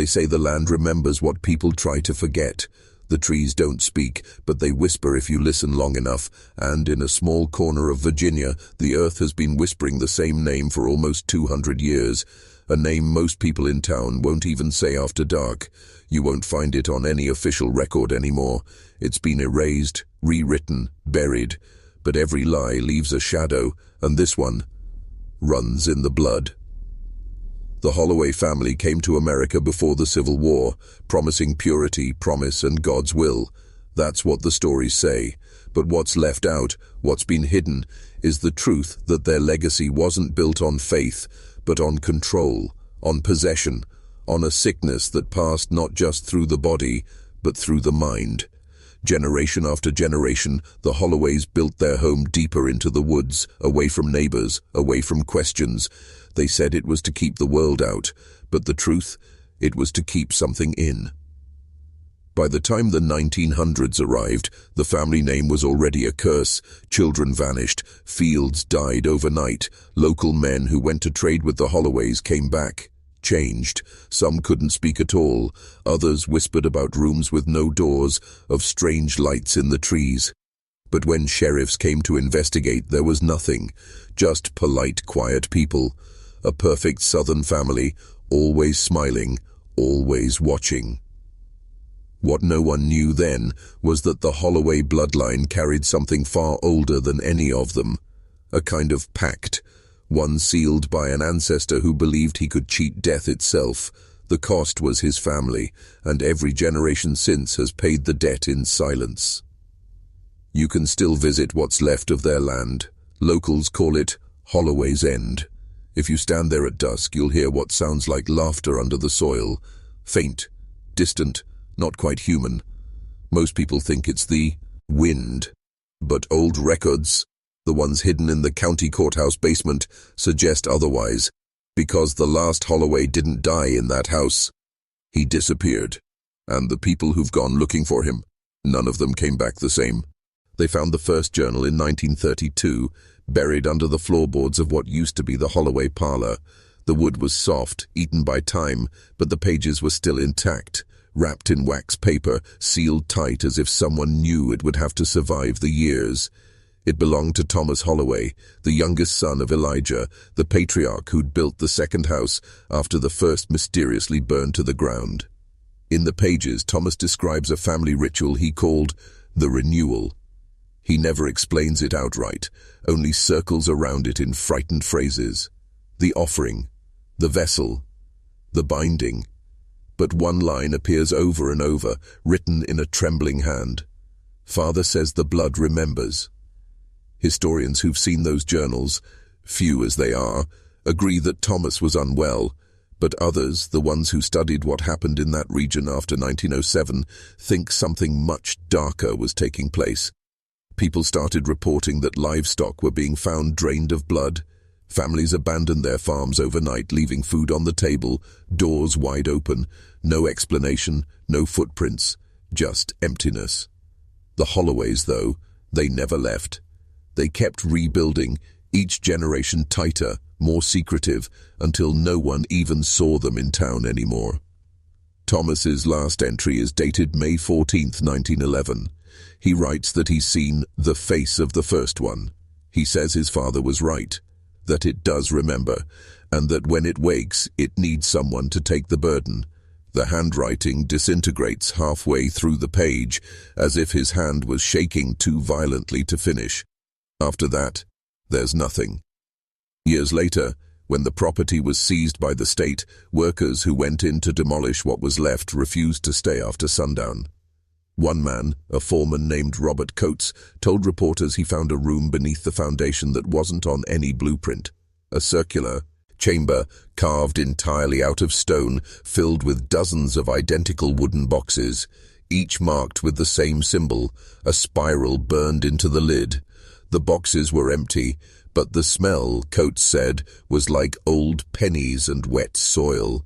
They say the land remembers what people try to forget. The trees don't speak, but they whisper if you listen long enough, and in a small corner of Virginia, the earth has been whispering the same name for almost 200 years, a name most people in town won't even say after dark. You won't find it on any official record anymore. It's been erased, rewritten, buried, but every lie leaves a shadow, and this one runs in the blood. The Holloway family came to America before the Civil War, promising purity, promise, and God's will. That's what the stories say. But what's left out, what's been hidden, is the truth that their legacy wasn't built on faith, but on control, on possession, on a sickness that passed not just through the body, but through the mind. Generation after generation, the Holloways built their home deeper into the woods, away from neighbors, away from questions. They said it was to keep the world out, but the truth, it was to keep something in. By the time the 1900s arrived, the family name was already a curse. Children vanished, fields died overnight. Local men who went to trade with the Holloways came back, changed. Some couldn't speak at all. Others whispered about rooms with no doors, of strange lights in the trees. But when sheriffs came to investigate, there was nothing, just polite, quiet people. A perfect Southern family, always smiling, always watching. What no one knew then was that the Holloway bloodline carried something far older than any of them. A kind of pact, one sealed by an ancestor who believed he could cheat death itself. The cost was his family, and every generation since has paid the debt in silence. You can still visit what's left of their land. Locals call it Holloway's End. If you stand there at dusk, you'll hear what sounds like laughter under the soil. Faint, distant, not quite human. Most people think it's the wind. But old records, the ones hidden in the county courthouse basement, suggest otherwise. Because the last Holloway didn't die in that house. He disappeared. And the people who've gone looking for him, none of them came back the same. They found the first journal in 1932, buried under the floorboards of what used to be the Holloway parlor. The wood was soft, eaten by time, but the pages were still intact, wrapped in wax paper, sealed tight as if someone knew it would have to survive the years. It belonged to Thomas Holloway, the youngest son of Elijah, the patriarch who'd built the second house after the first mysteriously burned to the ground. In the pages, Thomas describes a family ritual he called the renewal. He never explains it outright, only circles around it in frightened phrases. The offering, the vessel, the binding. But one line appears over and over, written in a trembling hand. Father says the blood remembers. Historians who've seen those journals, few as they are, agree that Thomas was unwell, but others, the ones who studied what happened in that region after 1907, think something much darker was taking place. People started reporting that livestock were being found drained of blood. Families abandoned their farms overnight, leaving food on the table, doors wide open. No explanation, no footprints, just emptiness. The Holloways, though, they never left. They kept rebuilding, each generation tighter, more secretive, until no one even saw them in town anymore. Thomas's last entry is dated May 14, 1911. He writes that he's seen the face of the first one. He says his father was right, that it does remember, and that when it wakes, it needs someone to take the burden. The handwriting disintegrates halfway through the page, as if his hand was shaking too violently to finish. After that, there's nothing. Years later, when the property was seized by the state, workers who went in to demolish what was left refused to stay after sundown. One man, a foreman named Robert Coates, told reporters he found a room beneath the foundation that wasn't on any blueprint. A circular chamber carved entirely out of stone, filled with dozens of identical wooden boxes, each marked with the same symbol, a spiral burned into the lid. The boxes were empty, but the smell, Coates said, was like old pennies and wet soil.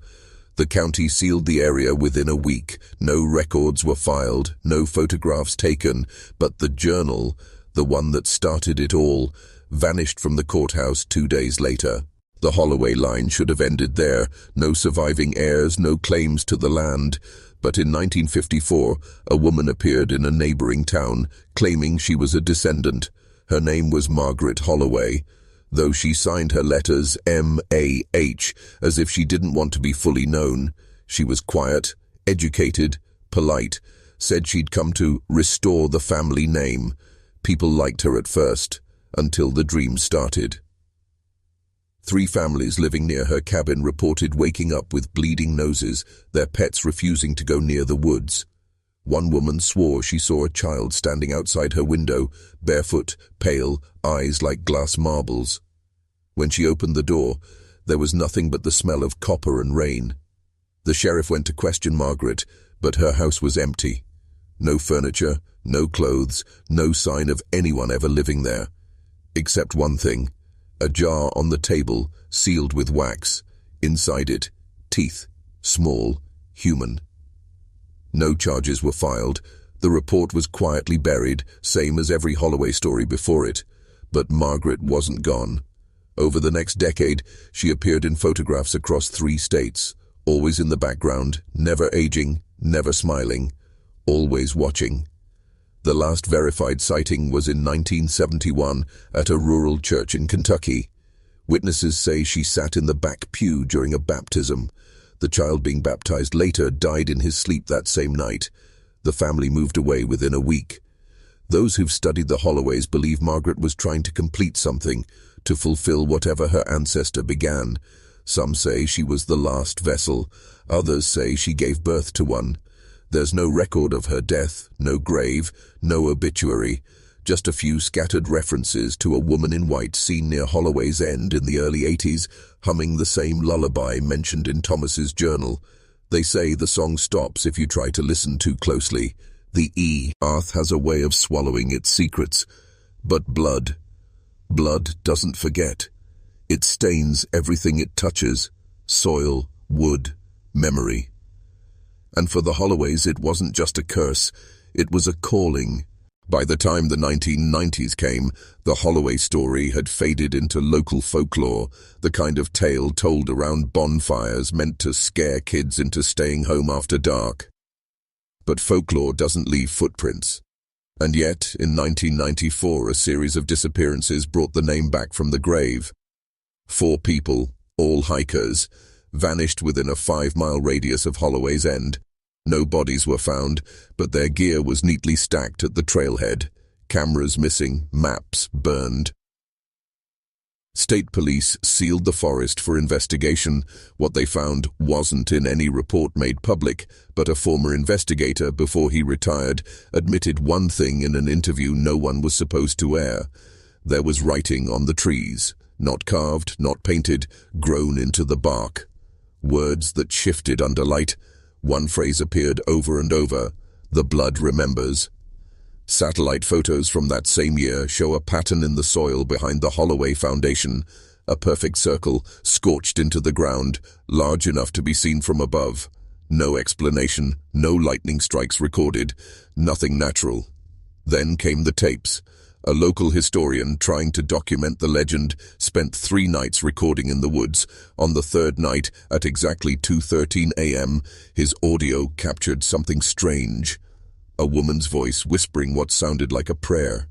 The county sealed the area within a week. No records were filed, no photographs taken, but the journal, the one that started it all, vanished from the courthouse 2 days later. The Holloway line should have ended there. No surviving heirs, no claims to the land. But in 1954, a woman appeared in a neighboring town, claiming she was a descendant. Her name was Margaret Holloway, though she signed her letters M.A.H. as if she didn't want to be fully known. She was quiet, educated, polite, said she'd come to restore the family name. People liked her at first, until the dream started. 3 families living near her cabin reported waking up with bleeding noses, their pets refusing to go near the woods. One woman swore she saw a child standing outside her window, barefoot, pale, eyes like glass marbles. When she opened the door, there was nothing but the smell of copper and rain. The sheriff went to question Margaret, but her house was empty. No furniture, no clothes, no sign of anyone ever living there. Except one thing. A jar on the table, sealed with wax. Inside it, teeth, small, human. No charges were filed. The report was quietly buried, same as every Holloway story before it. But Margaret wasn't gone. Over the next decade, she appeared in photographs across 3 states, always in the background, never aging, never smiling, always watching. The last verified sighting was in 1971 at a rural church in Kentucky. Witnesses say she sat in the back pew during a baptism. The child being baptized later died in his sleep that same night. The family moved away within a week. Those who've studied the Holloways believe Margaret was trying to complete something, to fulfill whatever her ancestor began. Some say she was the last vessel. Others say she gave birth to one. There's no record of her death, no grave, no obituary, just a few scattered references to a woman in white seen near Holloway's End in the early 80s, humming the same lullaby mentioned in Thomas's journal. They say the song stops if you try to listen too closely. The earth has a way of swallowing its secrets. But blood doesn't forget. It stains everything it touches: soil, wood, memory. And for the Holloways, it wasn't just a curse, it was a calling. By the time the 1990s came, the Holloway story had faded into local folklore, the kind of tale told around bonfires meant to scare kids into staying home after dark. But folklore doesn't leave footprints. And yet, in 1994, a series of disappearances brought the name back from the grave. 4 people, all hikers, vanished within a 5-mile radius of Holloway's End. No bodies were found, but their gear was neatly stacked at the trailhead. Cameras missing, maps burned. State police sealed the forest for investigation. What they found wasn't in any report made public, but a former investigator, before he retired, admitted one thing in an interview no one was supposed to air. There was writing on the trees, not carved, not painted, grown into the bark. Words that shifted under light. One phrase appeared over and over: "The blood remembers." Satellite photos from that same year show a pattern in the soil behind the Holloway Foundation, a perfect circle scorched into the ground, large enough to be seen from above. No explanation, no lightning strikes recorded, nothing natural. Then came the tapes. A local historian, trying to document the legend, spent 3 nights recording in the woods. On the 3rd night, at exactly 2:13 a.m., his audio captured something strange. A woman's voice whispering what sounded like a prayer.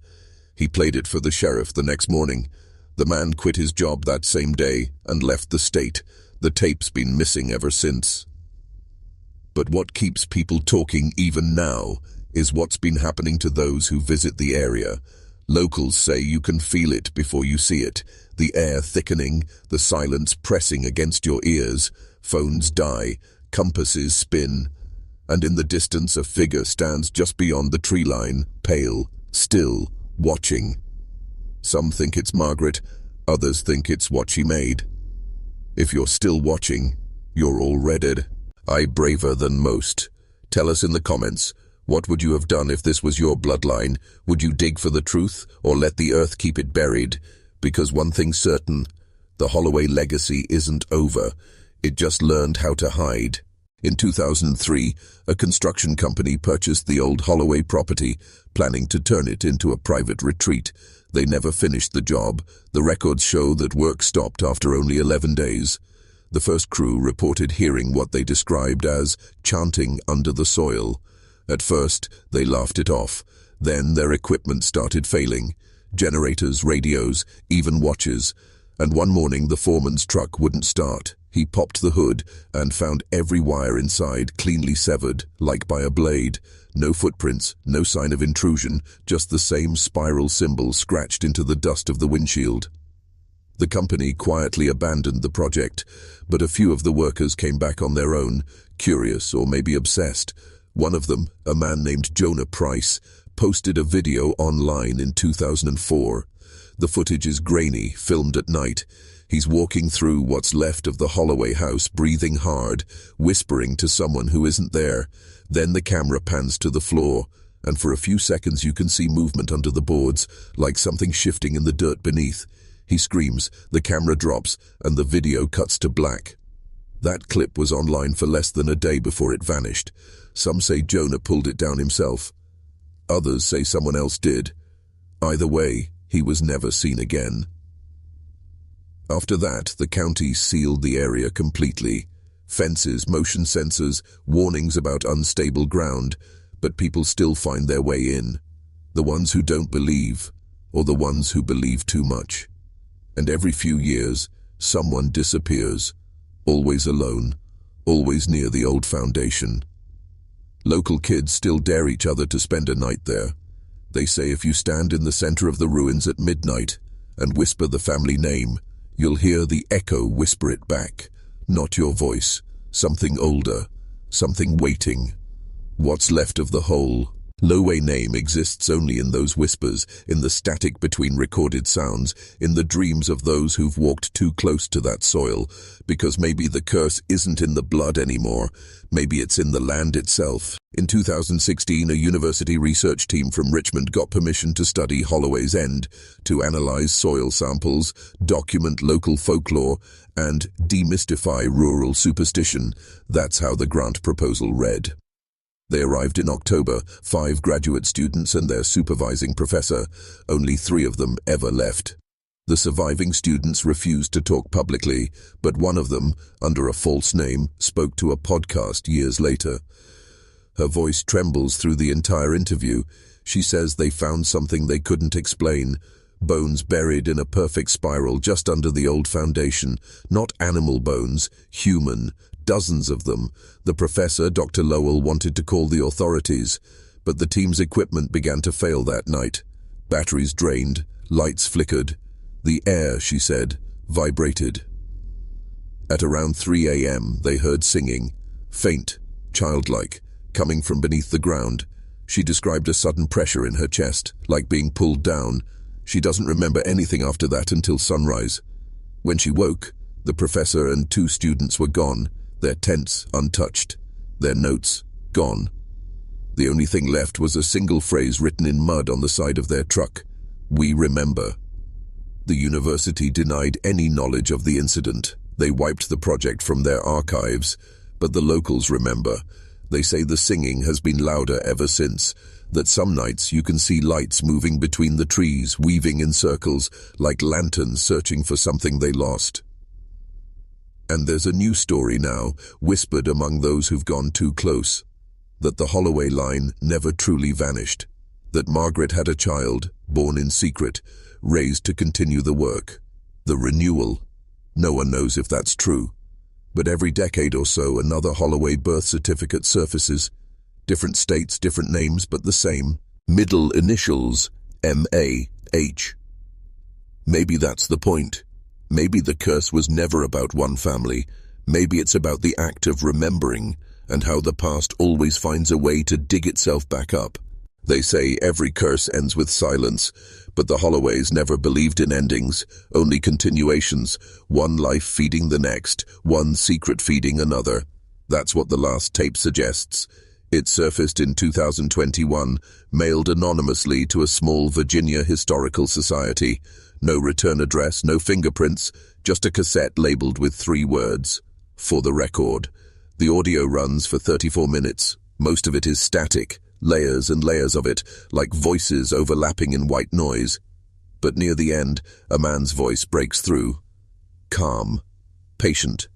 He played it for the sheriff the next morning. The man quit his job that same day and left the state. The tape's been missing ever since. But what keeps people talking even now is what's been happening to those who visit the area. Locals say you can feel it before you see it. The air thickening, the silence pressing against your ears. Phones die, compasses spin. And in the distance a figure stands just beyond the tree line, pale, still, watching. Some think it's Margaret, others think it's what she made. If you're still watching, you're already braver than most. Tell us in the comments. What would you have done if this was your bloodline? Would you dig for the truth, or let the earth keep it buried? Because one thing's certain, the Holloway legacy isn't over. It just learned how to hide. In 2003, a construction company purchased the old Holloway property, planning to turn it into a private retreat. They never finished the job. The records show that work stopped after only 11 days. The first crew reported hearing what they described as chanting under the soil. At first, they laughed it off. Then their equipment started failing. Generators, radios, even watches. And one morning the foreman's truck wouldn't start. He popped the hood and found every wire inside cleanly severed, like by a blade. No footprints, no sign of intrusion, just the same spiral symbol scratched into the dust of the windshield. The company quietly abandoned the project, but a few of the workers came back on their own, curious or maybe obsessed. One of them, a man named Jonah Price, posted a video online in 2004. The footage is grainy, filmed at night. He's walking through what's left of the Holloway house, breathing hard, whispering to someone who isn't there. Then the camera pans to the floor, and for a few seconds you can see movement under the boards, like something shifting in the dirt beneath. He screams, the camera drops, and the video cuts to black. That clip was online for less than a day before it vanished. Some say Jonah pulled it down himself. Others say someone else did. Either way, he was never seen again. After that, the county sealed the area completely. Fences, motion sensors, warnings about unstable ground, but people still find their way in. The ones who don't believe, or the ones who believe too much. And every few years, someone disappears, always alone, always near the old foundation. Local kids still dare each other to spend a night there. They say if you stand in the center of the ruins at midnight and whisper the family name, you'll hear the echo whisper it back. Not your voice, something older, something waiting. What's left of the whole Holloway name exists only in those whispers, in the static between recorded sounds, in the dreams of those who've walked too close to that soil, because maybe the curse isn't in the blood anymore, maybe it's in the land itself. In 2016, a university research team from Richmond got permission to study Holloway's End, to analyze soil samples, document local folklore, and demystify rural superstition. That's how the grant proposal read. They arrived in October, 5 graduate students and their supervising professor. Only 3 of them ever left. The surviving students refused to talk publicly, but one of them, under a false name, spoke to a podcast years later. Her voice trembles through the entire interview. She says they found something they couldn't explain. Bones buried in a perfect spiral just under the old foundation. Not animal bones, human. Dozens of them. The professor, Dr. Lowell, wanted to call the authorities, but the team's equipment began to fail that night. Batteries drained, lights flickered. The air, she said, vibrated. At around 3 a.m., they heard singing, faint, childlike, coming from beneath the ground. She described a sudden pressure in her chest, like being pulled down. She doesn't remember anything after that until sunrise. When she woke, the professor and 2 students were gone. Their tents untouched, their notes gone. The only thing left was a single phrase written in mud on the side of their truck: "We remember." The university denied any knowledge of the incident. They wiped the project from their archives, but the locals remember. They say the singing has been louder ever since, that some nights you can see lights moving between the trees, weaving in circles, like lanterns searching for something they lost. And there's a new story now, whispered among those who've gone too close, that the Holloway line never truly vanished, that Margaret had a child, born in secret, raised to continue the work. The renewal. No one knows if that's true. But every decade or so, another Holloway birth certificate surfaces. Different states, different names, but the same. Middle initials, M-A-H. Maybe that's the point. Maybe the curse was never about one family. Maybe it's about the act of remembering, and how the past always finds a way to dig itself back up. They say every curse ends with silence, but the Holloways never believed in endings, only continuations, one life feeding the next, one secret feeding another. That's what the last tape suggests. It surfaced in 2021, mailed anonymously to a small Virginia historical society. No return address, no fingerprints, just a cassette labeled with 3 words: "For the record." The audio runs for 34 minutes. Most of it is static, layers and layers of it, like voices overlapping in white noise. But near the end, a man's voice breaks through. Calm. Patient.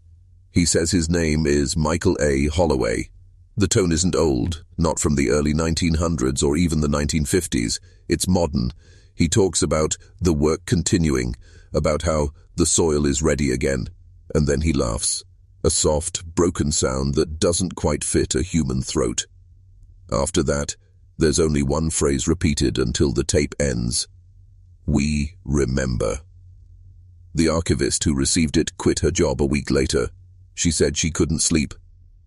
He says his name is Michael A. Holloway. The tone isn't old, not from the early 1900s or even the 1950s. It's modern. He talks about the work continuing, about how the soil is ready again. And then he laughs. A soft, broken sound that doesn't quite fit a human throat. After that, there's only one phrase repeated until the tape ends. We remember. The archivist who received it quit her job a week later. She said she couldn't sleep,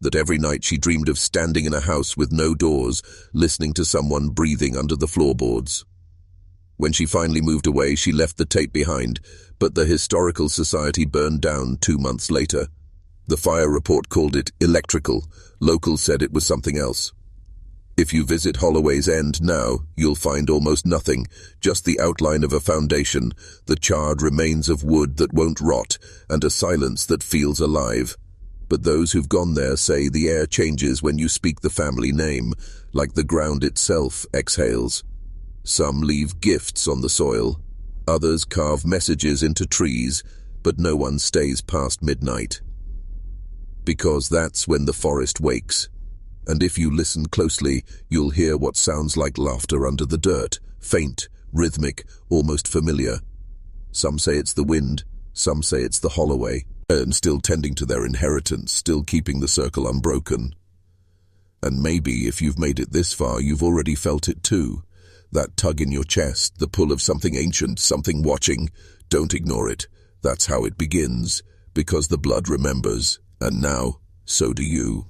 that every night she dreamed of standing in a house with no doors, listening to someone breathing under the floorboards. When she finally moved away, she left the tape behind, but the Historical Society burned down 2 months later. The fire report called it electrical. Locals said it was something else. If you visit Holloway's End now, you'll find almost nothing, just the outline of a foundation, the charred remains of wood that won't rot, and a silence that feels alive. But those who've gone there say the air changes when you speak the family name, like the ground itself exhales. Some leave gifts on the soil. Others carve messages into trees, but no one stays past midnight. Because that's when the forest wakes. And if you listen closely, you'll hear what sounds like laughter under the dirt, faint, rhythmic, almost familiar. Some say it's the wind, some say it's the Holloway, and still tending to their inheritance, still keeping the circle unbroken. And maybe if you've made it this far, you've already felt it too. That tug in your chest, the pull of something ancient, something watching. Don't ignore it. That's how it begins, because the blood remembers. And now, so do you.